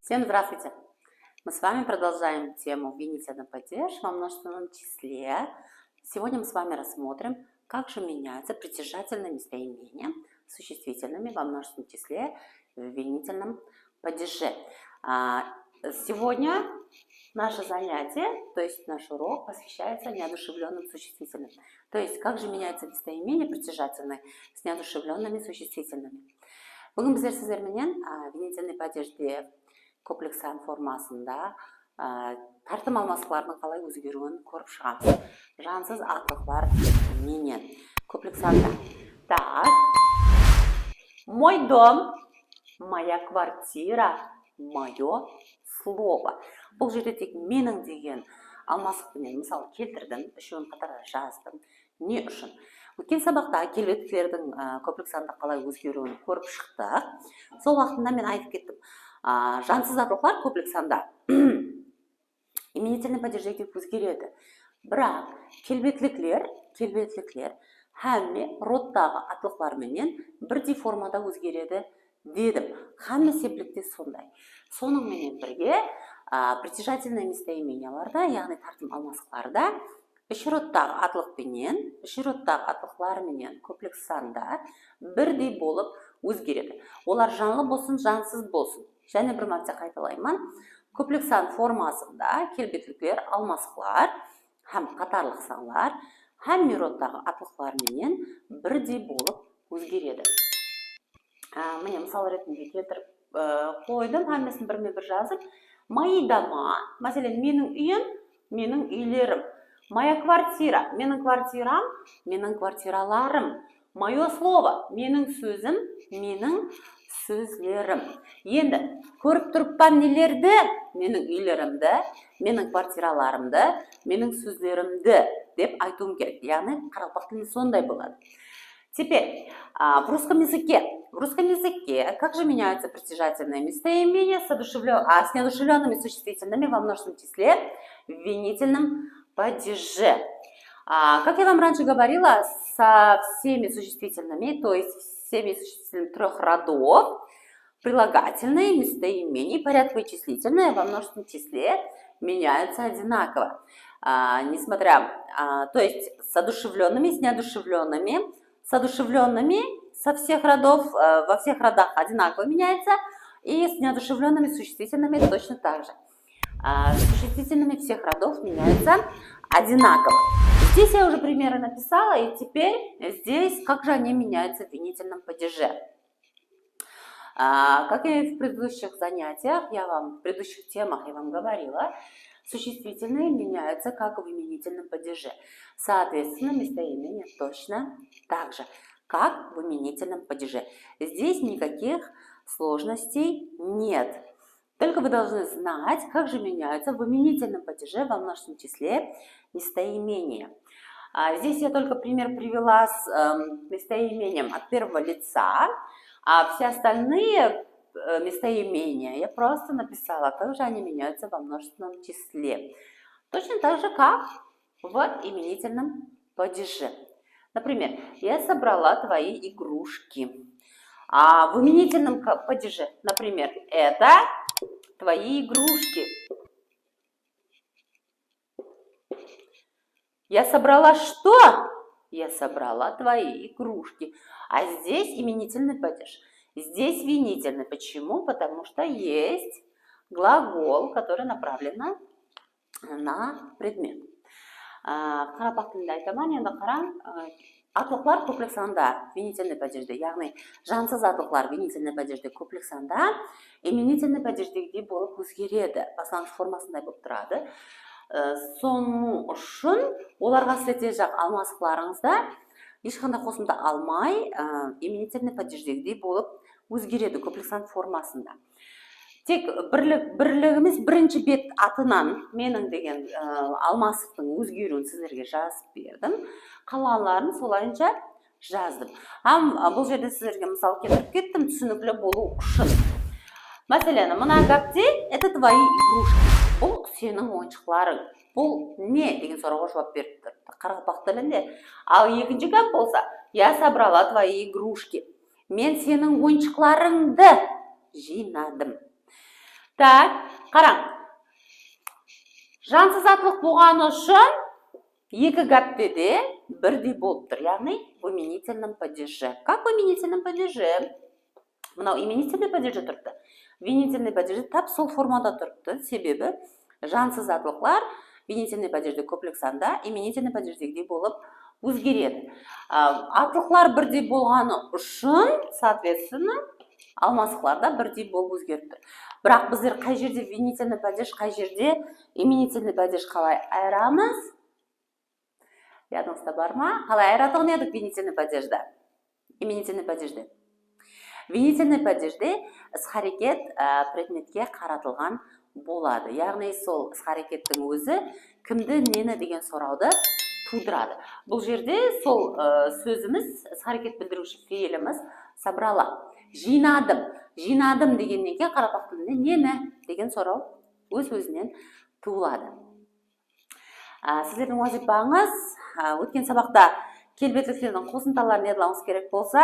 Всем здравствуйте! Мы с вами продолжаем тему винительный падеж во множественном числе. Сегодня мы с вами рассмотрим, как же меняются притяжательные местоимения существительными во множественном числе в винительном падеже. Сегодня наше занятие, то есть наш урок, посвящается неодушевленным существительным. То есть, как же меняются местоимения притяжательные с неодушевленными существительными. Бүгін біздер сіздерменен винительный падежде комплекс сан формасында тартым алмасулардың қалай өзгеруін көріп шығамыз. Жансыз атлықлар менен комплекс санда. Так, мой дом, моя квартира, мое слово. Бұл жерде тек менің деген алмасықпенен мысалы келтірдім, үшеуін қатар жаздым. Не үшін? Өткен сабақта келбеттілердің комплекс санда қалай өзгеруін көріп шықтық. Сол уақытында мен айтып кеттім. Жансыз атлықлар комплекс санда именительный падежде өзгереді. Бірақ келбеттілер һәмме родтағы атлықларменен бірдей формада өзгереді дедім. Һәмме септілікте сондай. Сонымен бірге притяжательное местоименияларда, яғни тартым алмасықларда үш родтағы атлықларменен комплекс санда бірдей болып өзгереді. Олар жанлы болсын, жансыз болсын. Және бір мәрте қайталаймын. Комплекс сан формасында келбеттілер алмасықлар һәм қатарлық санлар һәм родтағы атлықларменен бірдей болып өзгереді. Міне мысал ретінде келтіріп қойдым, һәммесін бірме-бір жазып. Мои дома, мәселен, менің үйім, менің үйлерім. Моя квартира, менің квартирам, менің квартираларым. Мое слово, менің сөзім, менің сөзлерім. Енді көріп тұрыппан нелерді? Менің үйлерімді, менің квартираларымды, менің сөзлерімді деп айтуым керек. Яғни қарақпақ тілінде сондай болады. Теперь, в русском языке, как же меняются притяжательные местоимения с неодушевленными существительными во множественном числе в винительном падеже. Как я вам раньше говорила, со всеми существительными, то есть всеми существительными трех родов, прилагательные местоимения, порядковые числительные во множественном числе меняются одинаково. То есть с одушевленными, с неодушевленными, с одушевленными со всех родов, во всех родах одинаково меняется, и с неодушевленными существительными точно так же. Существительными всех родов меняются одинаково. Здесь я уже примеры написала, и теперь здесь как же они меняются в винительном падеже. Как и в предыдущих занятиях, в предыдущих темах я вам говорила, существительные меняются как в именительном падеже. Соответственно, местоимения точно так же, как в именительном падеже. Здесь никаких сложностей нет. Только вы должны знать, как же меняются в именительном падеже во множественном числе местоимения. Здесь я только пример привела с местоимением от первого лица, а все остальные местоимения я просто написала, как же они меняются во множественном числе. Точно так же, как в именительном падеже. Например, я собрала твои игрушки. А в именительном падеже, например, это твои игрушки. Я собрала что? Я собрала твои игрушки. А здесь именительный падеж. Здесь винительный. Почему? Потому что есть глагол, который направлен на предмет. Қарапақ тілінде айтамын, енді қараң, атлықлар комплекс санда винительный падежде, яғни жансыз атлықлар винительный падежде комплекс санда именительный падеждегідей болып өзгереді. Баслаңғыш формасындай болып тұрады. Соның үшін оларға сілтер жақ алмасықларыңызда ешқандай қосымда алмай именительный падеждегідей болып өзгереді комплекс сан формасында. Тек бірлігіміз бірінші бет атынан менің деген алмасықтың өзгеруін сіздерге жазып бердім. Қалғанларын солайынша жаздым. Бұл жерде сіздерге мысал келтіріп кеттім, түсінікті болу үшін. Мәселен, мына гәпте это твои игрушки. Бұл сенің ойыншықтарың. Бұл не деген сұрауға жауап беріп тұр. Қарақпақ тілінде. Ал екінші гәп болса, я собрала твои игрушки. Мен сенің ойыншықтарыңды жинадым. Так, қараң. Жансыз заттылық болғаны үшін екі гәптеде бірдей болып тұр, яғни в именительном падеже. Как в именительном падеже? Мынау именительный падеже тұрыпты. Винительный падеже тап сол формада тұрыпты. Себебі жансыз заттылықтар винительный падежде көптілік санда, именительный падеждегідей болып өзгереді. Аттылықтар бірдей болғаны үшін, соответственно, алмасықлар да бірдей болып өзгеріп тұр. Бірақ біздер қай жерде винительный падеж, қай жерде именительный падеж қалай айырамыз? Ядыңызда бар ма? Қалай айыратығын едік винительный падежді? Именительный падежде. Винительный падежде іс-харекет предметке қаратылған болады. Яғни сол іс-харекеттің өзі кімді, нені деген сұрауды тудырады. Бұл жерде сол сөзіміз, іс-харекет білдіруші фейліміз собрала. Жинадым. Жинадым дегеннен кейін қарапақ тілінде нені деген сұрау өз-өзінен туылады. Сіздердің вазифаңыз өткен сабақта келбетліктердің қосымталарын неділауыңыз керек болса,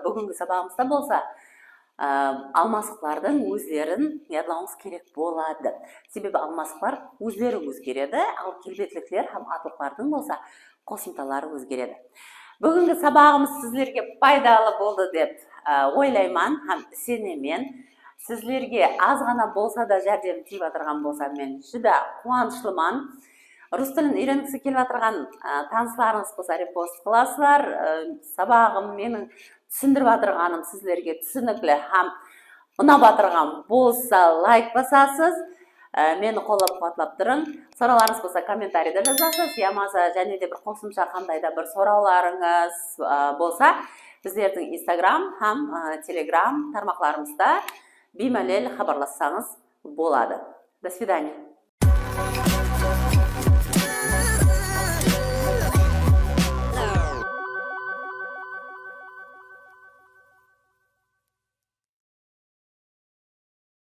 бүгінгі сабағымызда болса, алмасықлардың өзлерін неділауыңыз керек болады. Себебі алмасықлар өзлері өзгереді, ал келбетліктер һәм атылықтардың болса, қосымталары өзгереді. Бүгінгі сабағымыз сіздерге пайдалы болды деп ойлайман һәм сенемен. Сіздерге аз ғана болса да жәрдем тиіп отырған болса, мен жүдә қуанышлыман. Рус тілін үйренгісі келіп отырған таныстарыңыз болса, репост қыласыздар. Сабағым менің түсіндіріп отырғаным сіздерге түсінікті һәм ұнап отырған болса, лайк басасыз. Мені қолдап қуатлап тұрың. Сұрауларыңыз болса, комментарийда жазасыз. Ямаса және де бір қосымша қандай да бір сұрауларыңыз болса, біздердің Instagram һәм Telegram тармақтарымызда беймәлел хабарлассаңыз болады. До свидания.